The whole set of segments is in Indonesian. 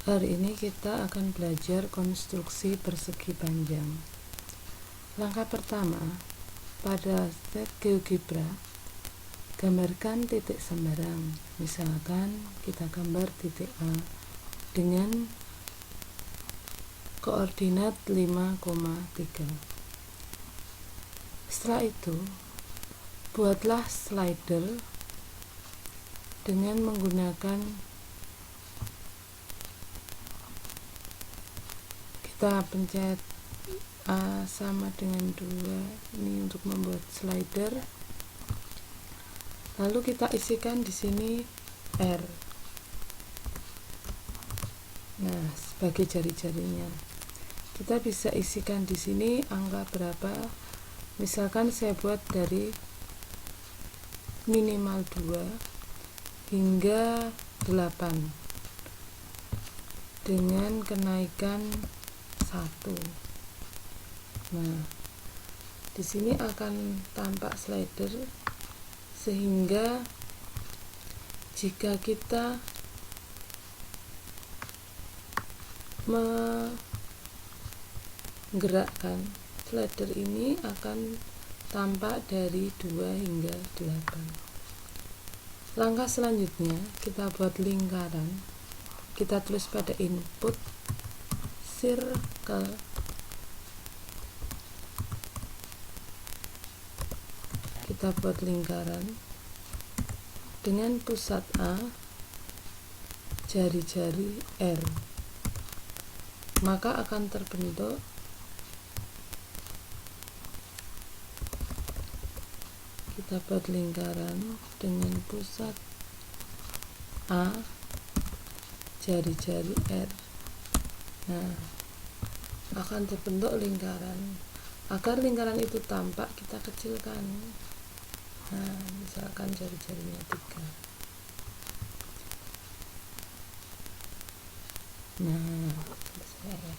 Hari ini kita akan belajar konstruksi persegi panjang. Langkah pertama, pada set GeoGebra, gambarkan titik sembarang. Misalkan kita gambar titik A dengan koordinat 5,3. Setelah itu, buatlah slider dengan menggunakan kita pencet A sama dengan 2 ini untuk membuat slider. Lalu kita isikan di sini R. Nah, sebagai jari-jarinya. Kita bisa isikan di sini angka berapa? Misalkan saya buat dari minimal 2 hingga 8 dengan kenaikan 1. Nah, di sini akan tampak slider, sehingga jika kita menggerakkan slider ini akan tampak dari 2 hingga 8. Langkah selanjutnya kita buat lingkaran. Kita tulis pada input circle. Kita buat lingkaran dengan pusat A, jari-jari R. Maka akan terbentuk kita buat lingkaran dengan pusat A, jari-jari R. Nah, akan terbentuk lingkaran. Agar lingkaran itu tampak, kita kecilkan. Nah, misalkan jari-jarinya 3. Nah, selesai.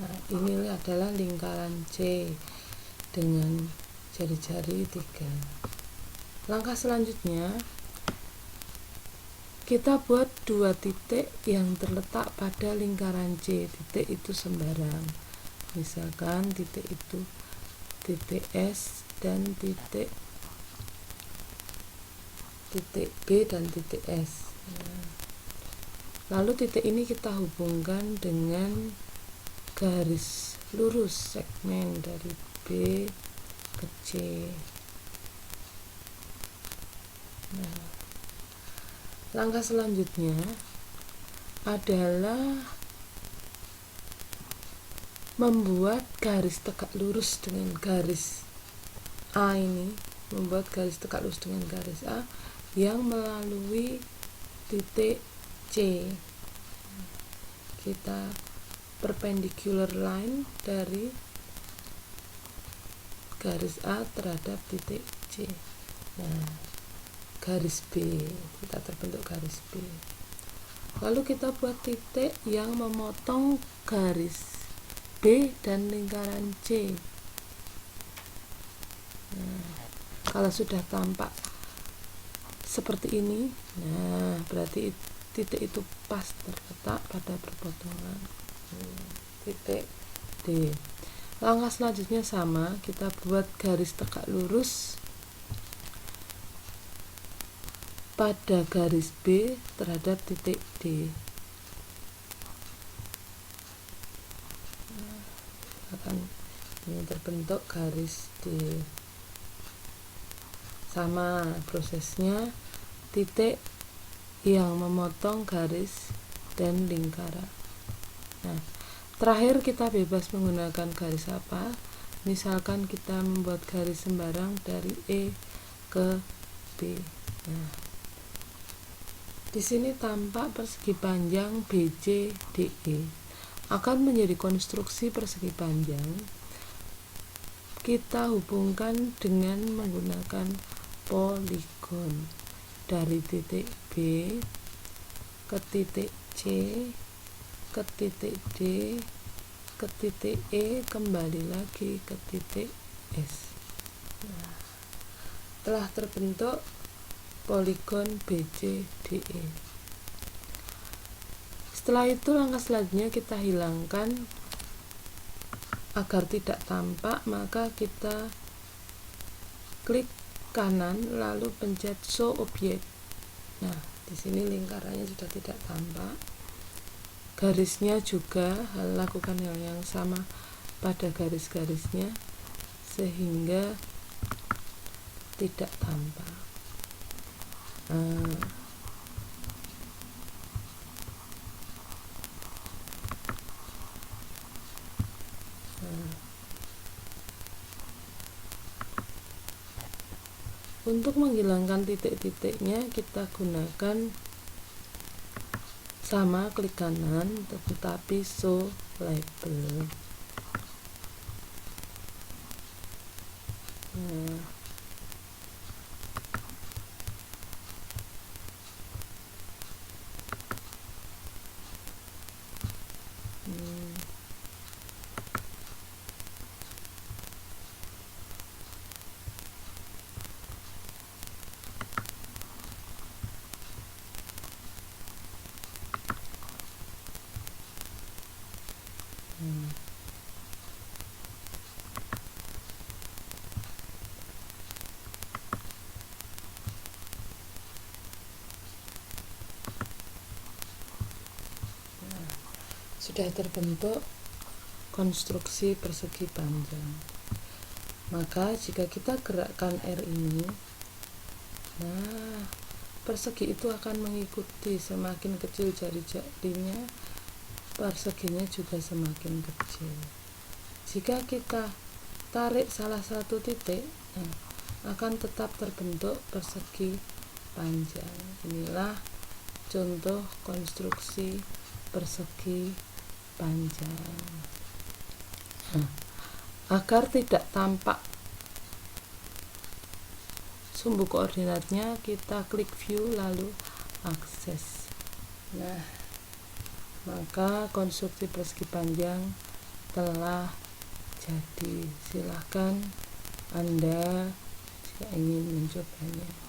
Nah, ini adalah lingkaran C dengan jari-jari 3. Langkah selanjutnya, kita buat 2 titik yang terletak pada lingkaran C. Titik itu sembarang. Misalkan titik itu titik S dan titik B dan titik S. Lalu titik ini kita hubungkan dengan garis lurus segmen dari B ke C. Nah, langkah selanjutnya adalah membuat garis tegak lurus dengan garis A ini, membuat garis tegak lurus dengan garis A yang melalui titik C. Kita perpendicular line dari garis A terhadap titik C. Nah, garis B, kita terbentuk garis B. Lalu kita buat titik yang memotong garis B dan lingkaran C. Nah, kalau sudah tampak seperti ini, nah berarti titik itu pas terletak pada perpotongan titik D. Langkah selanjutnya sama, kita buat garis tegak lurus pada garis B terhadap titik D. Akan ini terbentuk garis D. Sama prosesnya, titik yang memotong garis dan lingkaran. Nah, terakhir kita bebas menggunakan garis apa. Misalkan kita membuat garis sembarang dari E ke B. Nah, di sini tampak persegi panjang BCDE. Akan menjadi konstruksi persegi panjang, kita hubungkan dengan menggunakan poligon dari titik B ke titik C ke titik D ke titik E, kembali lagi ke titik S. Nah, telah terbentuk poligon BCDE. Setelah itu langkah selanjutnya kita hilangkan agar tidak tampak, maka kita klik kanan lalu pencet show object. Nah, di sini lingkarannya sudah tidak tampak. Garisnya juga lakukan hal yang sama pada garis-garisnya sehingga tidak tampak. Untuk menghilangkan titik-titiknya kita gunakan sama klik kanan tetapi show label. Sudah terbentuk konstruksi persegi panjang. Maka jika kita gerakkan R ini, nah persegi itu akan mengikuti, semakin kecil jari-jarinya perseginya juga semakin kecil. Jika kita tarik salah satu titik, nah, akan tetap terbentuk persegi panjang. Inilah contoh konstruksi persegi panjang. Nah, agar tidak tampak sumbu koordinatnya, kita klik view lalu akses. Nah, maka konstruksi persegi panjang telah jadi. Silahkan Anda jika ingin mencobanya.